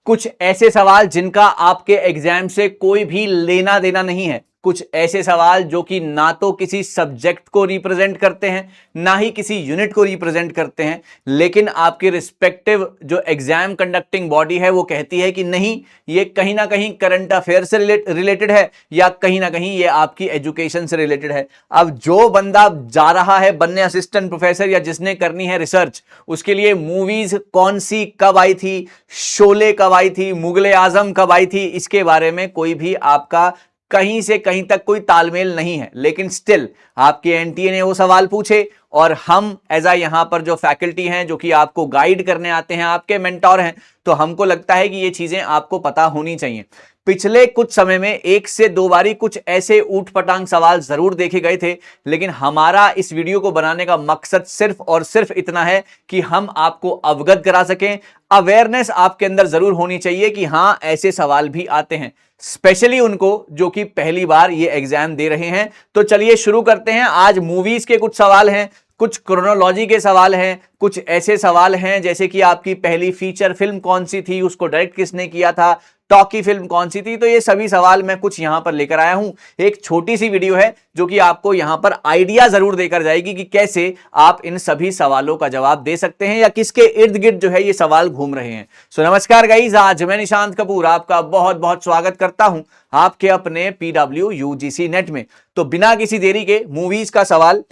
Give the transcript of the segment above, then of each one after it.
कुछ ऐसे सवाल जिनका आपके एग्जाम से कोई भी लेना देना नहीं है, कुछ ऐसे सवाल जो कि ना तो किसी सब्जेक्ट को रिप्रेजेंट करते हैं ना ही किसी यूनिट को रिप्रेजेंट करते हैं, लेकिन आपके रिस्पेक्टिव जो एग्जाम कंडक्टिंग बॉडी है वो कहती है कि नहीं, ये कहीं ना कहीं करंट अफेयर से रिलेटेड है या कहीं ना कहीं ये आपकी एजुकेशन से रिलेटेड है। अब जो बंदा जा रहा है बनने असिस्टेंट प्रोफेसर या जिसने करनी है रिसर्च, उसके लिए मूवीज कौन सी कब आई थी, शोले कब आई थी, मुगले आजम कब आई थी, इसके बारे में कोई भी आपका कहीं से कहीं तक कोई तालमेल नहीं है। लेकिन स्टिल आपके एनटीए ने वो सवाल पूछे और हम एज आ यहां पर जो फैकल्टी हैं जो कि आपको गाइड करने आते हैं, आपके मेंटोर हैं, तो हमको लगता है कि ये चीजें आपको पता होनी चाहिए। पिछले कुछ समय में एक से दो बारी कुछ ऐसे ऊट पटांग सवाल जरूर देखे गए थे, लेकिन हमारा इस वीडियो को बनाने का मकसद सिर्फ और सिर्फ इतना है कि हम आपको अवगत करा सकें। अवेयरनेस आपके अंदर जरूर होनी चाहिए कि हां ऐसे सवाल भी आते हैं, स्पेशली उनको जो कि पहली बार ये एग्जाम दे रहे हैं। तो चलिए शुरू करते हैं। आज मूवीज के कुछ सवाल हैं, कुछ क्रोनोलॉजी के सवाल हैं, कुछ ऐसे सवाल हैं जैसे कि आपकी पहली फीचर फिल्म कौन सी थी, उसको डायरेक्ट किसने किया था, टॉकी फिल्म कौन सी थी। तो ये सभी सवाल मैं कुछ यहां पर लेकर आया हूं। एक छोटी सी वीडियो है जो कि आपको यहां पर आइडिया जरूर देकर जाएगी कि कैसे आप इन सभी सवालों का जवाब दे सकते हैं या किसके इर्द गिर्द जो है ये सवाल घूम रहे हैं। सो नमस्कार गाइस, आज मैं निशांत कपूर आपका बहुत बहुत स्वागत करता हूं आपके अपने पीडब्ल्यू यूजीसी नेट में। तो बिना किसी देरी के मूवीज का सवाल,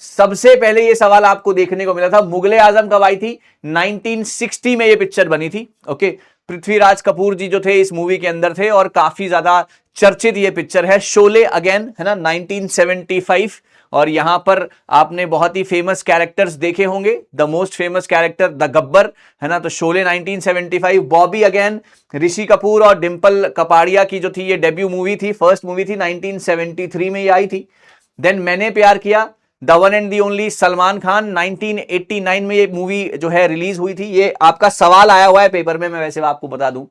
सबसे पहले ये सवाल आपको देखने को मिला था, मुगले आजम कब आई थी? 1960 में ये पिक्चर बनी थी। ओके, पृथ्वीराज कपूर जी जो थे इस मूवी के अंदर थे और काफी ज्यादा चर्चित ये पिक्चर है। शोले अगेन है ना 1975, और यहां पर आपने बहुत ही फेमस कैरेक्टर्स देखे होंगे। The most famous character the Gabbar है ना, तो शोले 1975। बॉबी अगेन, ऋषि कपूर और डिंपल कपाड़िया की जो थी ये डेब्यू मूवी थी, फर्स्ट मूवी थी, 1973 में ये आई थी। देन मैंने प्यार किया, the one and the only Salman Khan, 1989 में ये मूवी जो है रिलीज हुई थी। ये आपका सवाल आया हुआ है पेपर में, मैं वैसे आपको बता दूं।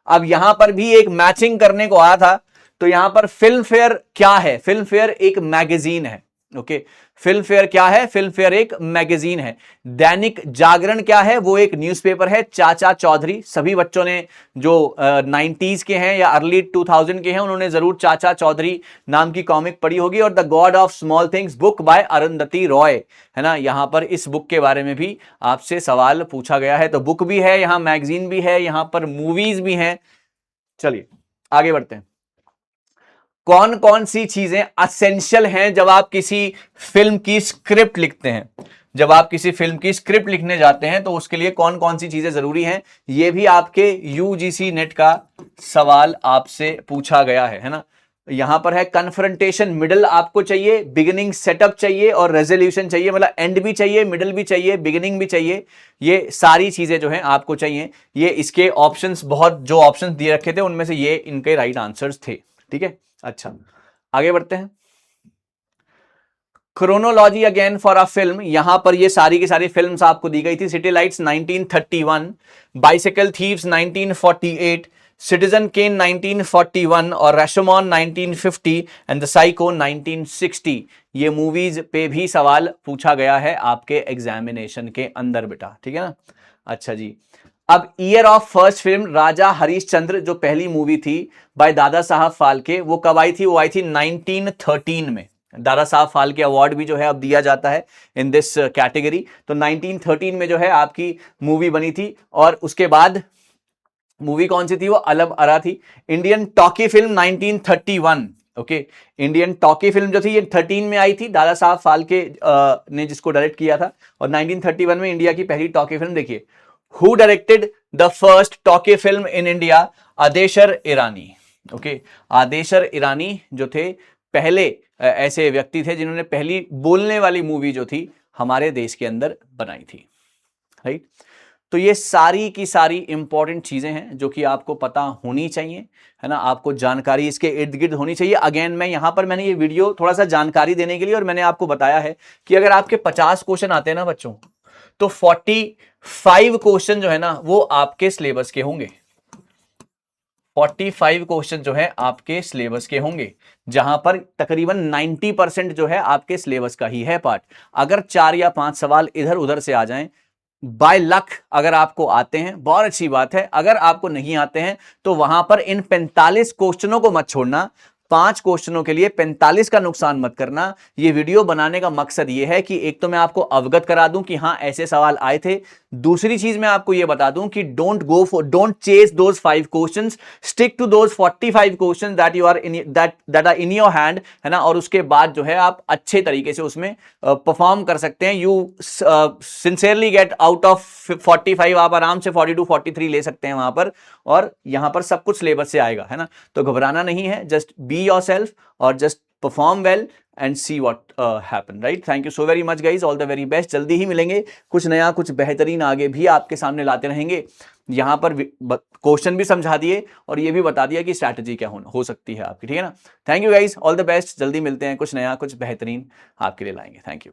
अब यहां पर भी एक मैचिंग करने को आया था, तो यहां पर फिल्म फेयर क्या है? फिल्म फेयर एक मैगजीन है। ओके, फिल्म फेयर क्या है? फिल्म फेयर एक मैगजीन है। दैनिक जागरण क्या है? वो एक न्यूज़पेपर है। चाचा चौधरी, सभी बच्चों ने जो 90s के हैं या अर्ली 2000 के हैं उन्होंने जरूर चाचा चौधरी नाम की कॉमिक पढ़ी होगी। और the God of small things, book by Arundhati Roy है ना, यहां पर इस बुक के बारे में भी आपसे सवाल पूछा गया है। तो बुक भी है, यहां मैगजीन भी है, यहां पर मूवीज भी हैं। चलिए आगे बढ़ते हैं। कौन कौन सी चीजें असेंशियल हैं जब आप किसी फिल्म की स्क्रिप्ट लिखते हैं? जब आप किसी फिल्म की स्क्रिप्ट लिखने जाते हैं तो उसके लिए कौन कौन सी चीजें जरूरी हैं, ये भी आपके यूजीसी नेट का सवाल आपसे पूछा गया है ना। यहां पर है कन्फ्रंटेशन, मिडल आपको चाहिए, बिगिनिंग सेटअप चाहिए और रेजोल्यूशन चाहिए, मतलब एंड भी चाहिए, मिडल भी चाहिए, बिगिनिंग भी चाहिए। ये सारी चीजें जो हैं आपको चाहिए। ये इसके ऑप्शंस, बहुत जो ऑप्शंस दिए रखे थे उनमें से ये इनके राइट आंसर्स थे। ठीक है, अच्छा आगे बढ़ते हैं। Chronology again for a film, यहां पर ये सारी की सारी फिल्म्स आपको दी गई थी। City lights 1931, bicycle thieves 1948, citizen Kane 1941 और रशोमॉन 1950 एंड द साइको 1960। ये मूवीज पे भी सवाल पूछा गया है आपके एग्जामिनेशन के अंदर बेटा, ठीक है ना। अच्छा जी, अब ईयर ऑफ फर्स्ट फिल्म राजा हरिश्चंद्र जो पहली मूवी थी बाय दादा साहब फाल्के, वो कब आई थी? वो आई थी 1913 में। दादा साहब फाल्के अवार्ड भी जो है अब दिया जाता है इन दिस कैटेगरी। तो 1913 में जो है आपकी मूवी बनी थी। और उसके बाद मूवी कौन सी थी? वो अलग अरा थी। Indian talkie film 1931। Okay, Indian talkie film जो थी ये 13 में आई थी, दादा साहब फाल्के ने जिसको डायरेक्ट किया था। और 1931 में इंडिया की पहली टॉकी फिल्म देखिए। Who directed the first talkie film in India? Ardeshir Irani. Okay, Ardeshir Irani जो थे पहले ऐसे व्यक्ति थे जिन्होंने पहली बोलने वाली मूवी जो थी हमारे देश के अंदर बनाई थी। राइट, तो ये सारी की सारी इंपॉर्टेंट चीजें हैं जो कि आपको पता होनी चाहिए, है ना। आपको जानकारी इसके इर्द गिर्द होनी चाहिए। अगेन मैं यहां पर मैंने ये वीडियो थोड़ा सा जानकारी देने के लिए, और मैंने आपको बताया है कि अगर आपके 50 क्वेश्चन आते हैं ना बच्चों, तो 45 क्वेश्चन जो है ना वो आपके सिलेबस के होंगे। 45 क्वेश्चन जो है आपके सिलेबस के होंगे, जहां पर तकरीबन 90% जो है आपके सिलेबस का ही है पार्ट। अगर 4 या 5 सवाल इधर उधर से आ जाएं, बाय लक अगर आपको आते हैं बहुत अच्छी बात है, अगर आपको नहीं आते हैं तो वहां पर इन 45 क्वेश्चनों को मत छोड़ना, 5 क्वेश्चनों के लिए 45 का नुकसान मत करना। ये वीडियो बनाने का मकसद ये है कि एक तो मैं आपको अवगत करा दूं कि हां ऐसे सवाल आए थे, दूसरी चीज मैं आपको ये बता दूं कि don't chase those 5 questions, stick to those 45 questions that you are in that are in your hand, है ना, और उसके बाद जो है आप अच्छे तरीके से उसमें परफॉर्म कर सकते हैं। You sincerely get out of 45, आप आराम से 42 43 ले सकते हैं वहां पर, और यहां पर सब कुछ सिलेबस से आएगा, है ना। तो घबराना नहीं है, जस्ट बी योरसेल्फ और just perform well and see what happen, right. Thank you so very much guys, all the very best. जल्दी ही मिलेंगे, कुछ नया कुछ बेहतरीन आगे भी आपके सामने लाते रहेंगे। यहां पर क्वेश्चन भी समझा दिए और ये भी बता दिया कि स्ट्रैटेजी क्या हो सकती है आपकी, ठीक है ना। Thank you guys, all the best, जल्दी मिलते हैं, कुछ नया कुछ बेहतरीन आपके लिए लाएंगे। Thank you.